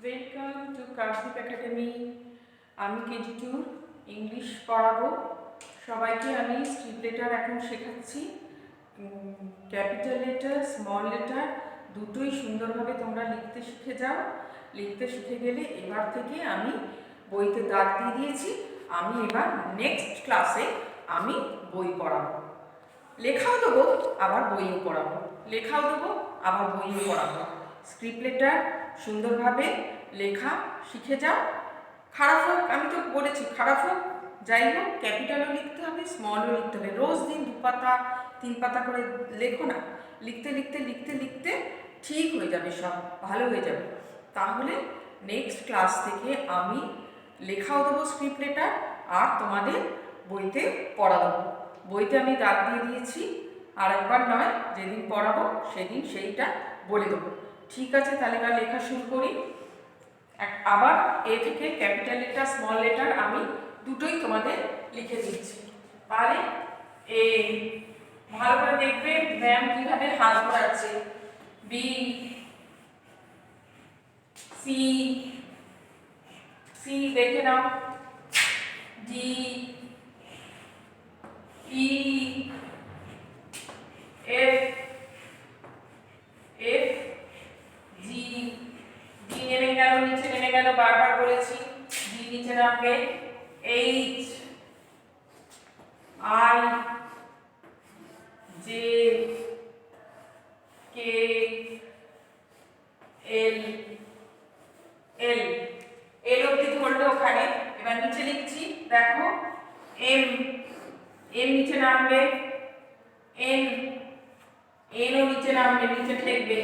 Welcome to কার্সিপ academy. আমি KG টুর ইংলিশ পড়াবো সবাইকে। আমি স্ক্রিপ্ট লেটার এখন শেখাচ্ছি। ক্যাপিটাল লেটার, স্মল লেটার দুটোই সুন্দরভাবে তোমরা লিখতে শিখে যাও। লিখতে শিখে গেলে এবার থেকে আমি বইতে দাগ দিয়ে দিয়েছি। আমি এবার নেক্সট ক্লাসে আমি বই পড়াবো, লেখাও দেবো আবার বইও পড়াবো, লেখাও দেবো আবার বইও পড়াবো। স্ক্রিপ্ট লেটার সুন্দরভাবে লেখা শিখে যাও। খারাপ হোক, আমি তো বলেছি খারাপ হোক যাই হোক, ক্যাপিটালও লিখতে হবে, স্মলও লিখতে হবে। রোজ দিন 2 পাতা 3 পাতা করে লেখো না, লিখতে লিখতে লিখতে লিখতে ঠিক হয়ে যাবে, সব ভালো হয়ে যাবে। তাহলে নেক্সট ক্লাস থেকে আমি লেখাও দেবো স্ক্রিপ্ট লেটার, আর তোমাদের বইতে পড়া দেবো। বইতে আমি দাগ দিয়ে দিয়েছি, আর একবার নয়, যেদিন পড়াবো সেদিন সেইটা বলে দেবো। ঠিক আছে, তাহলে এবার লেখা শুরু করি। আবার এ থেকে ক্যাপিটাল লেটার, স্মল লেটার আমি দুটোই তোমাদের লিখে দিচ্ছি। তাহলে এই ভালো করে দেখবে ম্যাম কিভাবে হাত ঘোরাচ্ছে। বি, সি, সি দেখে নাও, ডি, ই, এফ, এফ, জি, জি নেমে গেল, নিচে নেমে গেল, বারবার বলেছি জি নিচে নামবে। এইচ, আই, জে, কে, এল, এল, এল অব্দি ধরলো ওখানে। এবার নিচে লিখছি, দেখো এম, এম নিচে নামবে, এন, এনও নিচে নামবে, নিচে ঠেকবে,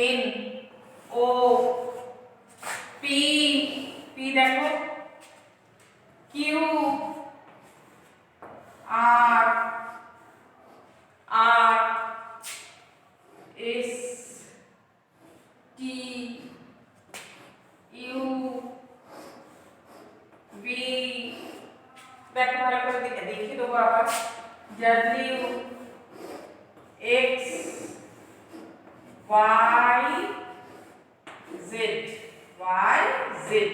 এন, ও, পি, পি দেখো, Q, R, R, S, T, U, V, দেখো ভালো করে দেখিয়ে দেবো আবার, W, X, Y, Z, Y, Z,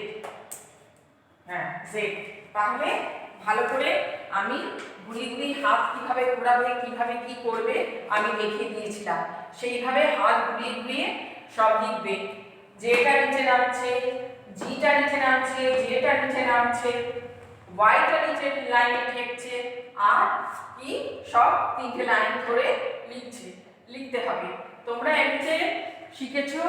হ্যাঁ জেড। তাহলে ভালো করে আমি ঘুরি ঘুরি হাত কিভাবে ঘোরাবে, কিভাবে কি করবে আমি দেখিয়ে দিয়েছিলাম, সেইভাবে হাত ঘুরিয়ে ঘুরিয়ে সব লিখবে। জেটা নিচে নামছে, জিটা নিচে নামছে, জেটা নিচে নামছে, ওয়াইটা নিচে লাইনে ঠেকছে, আর কি সব 3টে লাইন ধরে লিখতে হবে। তোমরা এমনিতে শিখেছো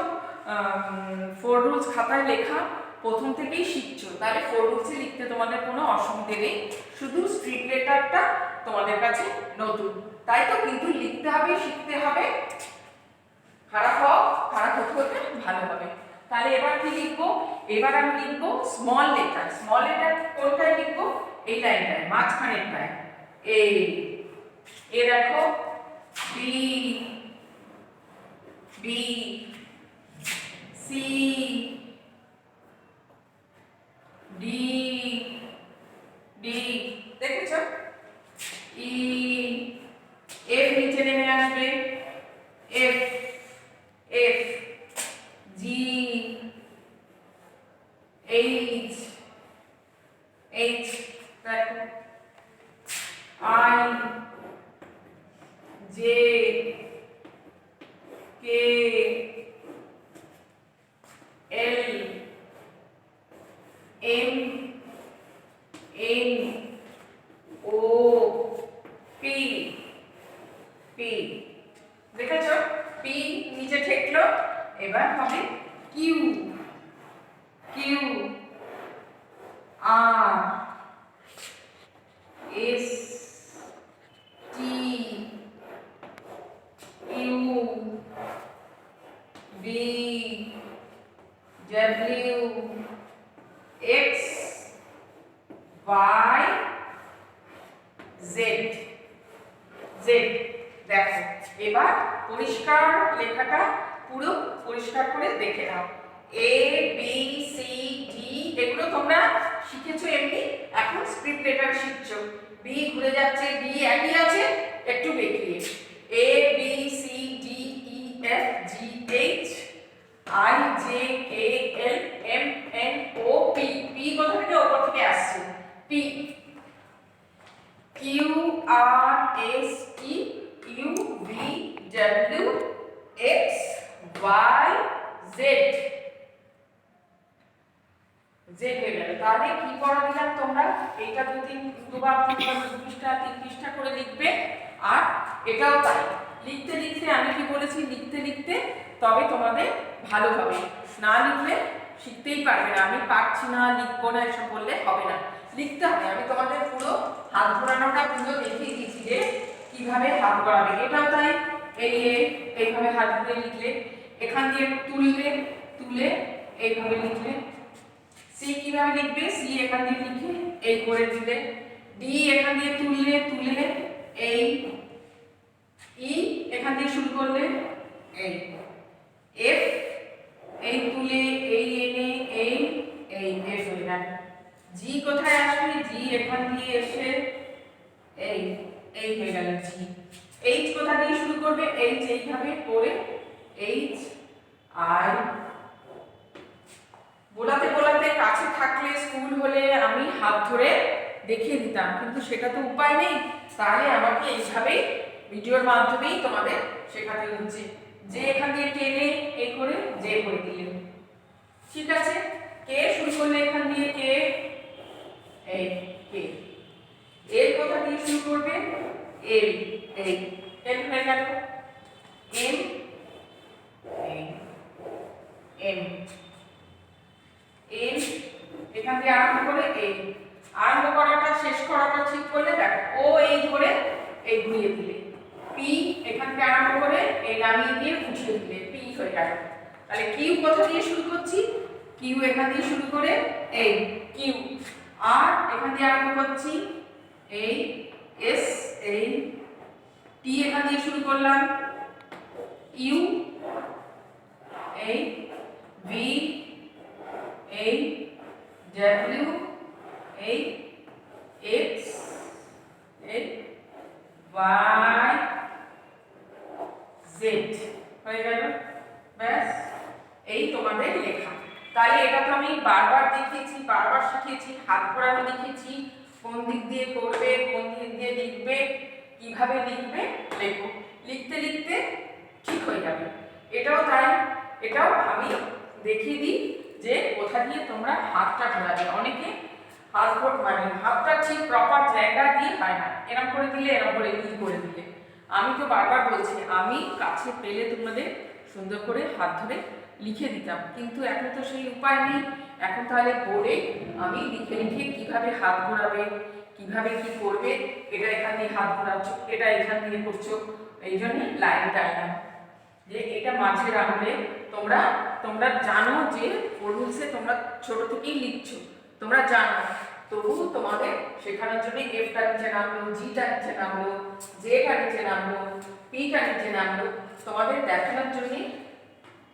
4 রুলস খাতায় লেখা, প্রথম থেকেই শিখছো, তাহলে 4 রুলসে লিখতে তোমাদের কোনো অসুবিধে নেই। শুধু স্ক্রিপ্ট লেটারটা তোমাদের কাছে নতুন, তাই তো, কিন্তু লিখতে হবে, শিখতে হবে। খারাপ হোক, খারাপ হতে হতে ভালো হবে। তাহলে এবার কি লিখবো? এবার আমি লিখবো স্মল লেটার। স্মল লেটার কোনটায় লিখবো? এই লাইনটায়, মাঝখানেরটায়। এই এ দেখো, B, B, C, D, D, দেখেছো? ই, এফ নিচে নেমে আসবে, F, F, G, H, H দেখো, I, J, K, L, M, N, O, P, P, দেখেছো? পি নিচে ঠেকলো। এবার হবে Q, Q, R, S, T, U, V, W, X, Y, Z, Z. দেখো এবার পরিষ্কার লেখাটা পুরো পরিষ্কার করে দেখে নাও। এ বি সি ডি এগুলো তোমরা শিখেছো এমনি, এখন স্ক্রিপ্ট লেটার শিখছো। বি ঘুরে যাচ্ছে, ডি একই আছে, একটু বেঁকিয়ে। A B C D E F G H I J K Z, Z হয়ে গেল। তাহলে কি পড়া দিলাম তোমরা? এইটা দুবার তিনবার 3 পৃষ্ঠা করে লিখবে। আর এটাও তাই, লিখতে লিখতে আমি কি বলেছি, লিখতে লিখতে তবে তোমাদের ভালো হবে, না লিখলে শিখতেই পারবে না। আমি পারছি না, লিখবো না, এসব বললে হবে না, লিখতে হবে। আমি তোমাদের পুরো হাত ঘোরানোটা পুরো দেখিয়ে দিয়েছি যে কিভাবে হাত ঘোরাবে। এটাও তাই, এইভাবে হাত ঘুরে লিখলে, এখান দিয়ে তুললে, তুলে এইভাবে লিখলে। সি কিভাবে লিখবে? সি এখান দিয়ে লিখে এই করে দিলে। ডি এখান দিয়ে তুললে, তুলে এই। ই এখান দিয়ে শুরু করলে এই। এফ এই তুলে এই এনে এই এফ হয়ে গেল। জি কোথায় আসবে? জি এখান দিয়ে এসে এই হয়ে গেল জি। এইচ কোথা দিয়ে শুরু করবে? এইচ এইভাবে করে এইচ। আর বোলাতে বোলাতে কাছে থাকলে স্কুল হলে আমি হাত ধরে দেখিয়ে দিতাম, কিন্তু সেটা তো উপায় নেই। তাহলে আমাকে এইভাবেই ভিডিওর মাধ্যমেই তোমাদের শেখাতে হচ্ছে। যে এখান দিয়ে টেনে এই করে যে করে দিলে, ঠিক আছে। কে শুরু করলে এখান দিয়ে, কে এই কে। এর কোথা দিয়ে শুরু করবে? এল, এই এল হয়ে গেল। এম এম এম এখান দিয়ে আরম্ভ করে এই। আরম্ভ করাটা শেষ করাটা ঠিক করলে দেখো, ও এই ধরে এই ঘুরিয়ে দিলে। পি এখান থেকে আরম্ভ করে এই নামিয়ে দিয়ে উঠিয়ে দিলে, পি হয়ে গেল। তাহলে কিউ কোথা দিয়ে শুরু করছি? কিউ এখান দিয়ে শুরু করে এই কিউ। আর এখান দিয়ে আরম্ভ করছি এই এস, এই টি এখান দিয়ে শুরু করলাম ইউ, এই ভি, এই ডাব্লিউ, এই এক্স, এই ওয়াই, জেড হয়ে গেল। ব্যাস, এই তোমাদের লেখা। তাহলে এটা তো আমি বারবার দেখিয়েছি, বারবার শিখিয়েছি, হাত ঘোরানো দেখিয়েছি, কোন দিক দিয়ে করবে, কোন দিক দিয়ে লিখবে, কিভাবে লিখবে লেখো। লিখতে লিখতে ঠিক হয়ে যাবে। এটাও তাই, এটাও আমি দেখিয়ে দিই যে কোথা দিয়ে তোমরা হাতটা ঘোরাবে। অনেকে হাত মানে হাতটা ঠিক প্রপার জায়গা দিয়ে হয় না, এরকম করে দিলে, এরকম করে করে দিলে। আমি তো বারবার বলছি, আমি কাছে পেলে তোমাদের সুন্দর করে হাত ধরে লিখে দিতাম, কিন্তু এখন তো সেই উপায় নেই। এখন তাহলে বোর্ডে আমি লিখে লিখে কিভাবে হাত ঘোরাবে, কিভাবে কি করবে, এটা এখান দিয়ে হাত ঘোরাচ্ছ, এটা এখান দিয়ে করছো, এই জন্যই লাইন টানলাম যে এটা মাঝের আঙুলে। তোমরা তোমরা জানো যে রুলসে তোমরা ছোট থেকেই লিখছো, তোমরা জানো, তবু তোমাদের শেখানোর জন্য এফটা নিচে নামলো, জিটা নিচে নামলো, জেটা নিচে নামলো, পিটা নিচে নামলো, তোমাদের দেখানোর জন্য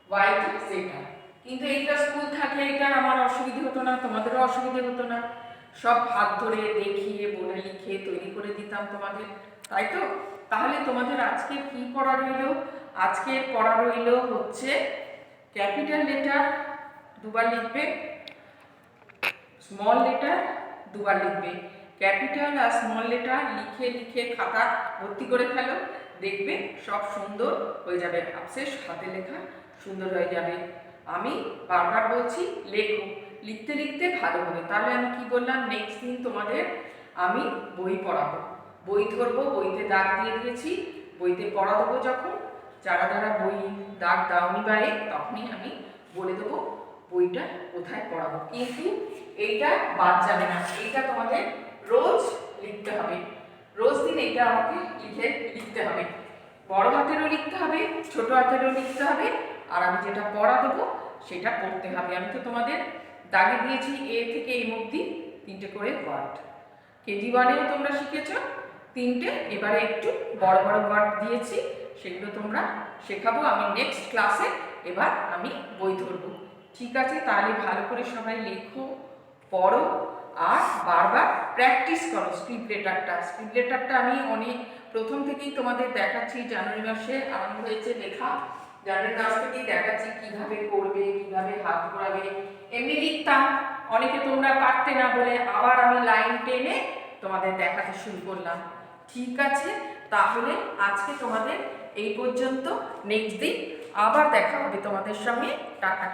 ওয়াইটা জেটা। কিন্তু এইটা স্কুল থাকলে এটা আমার অসুবিধে হতো না, তোমাদেরও অসুবিধে হতো না, সব হাত ধরে দেখিয়ে বলে লিখে তৈরি করে দিতাম তোমাদের, তাই তো? তাহলে তোমাদের আজকে কি পড়া রইল? আজকে পড়া রইল হচ্ছে ক্যাপিটাল লেটার দুবার লিখবে, স্মল লেটার দুবার লিখবে। ক্যাপিটাল আর স্মল লেটার লিখে লিখে খাতা ভর্তি করে ফেলো, দেখবে সব সুন্দর হয়ে যাবে, আফসোস হাতে লেখা সুন্দর হয়ে যাবে। আমি বারবার বলছি লেখো, লিখতে লিখতে ভালো হবে। তাহলে আমি কি বললাম, নেক্সট দিন তোমাদের আমি বই পড়াবো, বই ধরবো, বইতে দাগ দিয়ে দিয়েছি, বইতে পড়া দেবো। যখন যারা যারা বই দাগ দাওনি বারে, তখনই আমি বলে দেবো বইটা কোথায় পড়াবো। কিন্তু এইটা বাদ যাবে না, এইটা তোমাদের রোজ লিখতে হবে, রোজ দিন এইটা আমাকে লিখতে হবে। বড় হাতেরও লিখতে হবে, ছোট হাতেরও লিখতে হবে, আর আমি যেটা পড়া দেবো সেটা পড়তে হবে। আমি তো তোমাদের দাগে দিয়েছি এ থেকে এই অবধি 3টে করে ওয়ার্ড। কেজি 1-এও তোমরা শিখেছ 3টে, এবারে একটু বড় বড় ওয়ার্ড দিয়েছি, সেগুলো তোমরা শেখাবো আমি নেক্সট ক্লাসে। এবার আমি বই ধরবো, ঠিক আছে? তাহলে ভালো করে সবাই লেখো, পড়ো, আর বারবার প্র্যাকটিস করো। স্ক্রিপ্ট লেটারটা আমি অনেক প্রথম থেকেই তোমাদের দেখাচ্ছি, জানুয়ারি মাসে আরম্ভ হয়েছে লেখা, জানুয়ারি মাস থেকেই দেখাচ্ছি কিভাবে করবে, কিভাবে হাত ঘোরাবে। এমনি লিখতাম, অনেকে তোমরা পারতে না বলে আবার আমি লাইন টেনে তোমাদের দেখাতে শুরু করলাম, ঠিক আছে? তাহলে আজকে তোমাদের এই পর্যন্ত, নেক্সট দিন আবার দেখা হবে তোমাদের সঙ্গে। টাটা।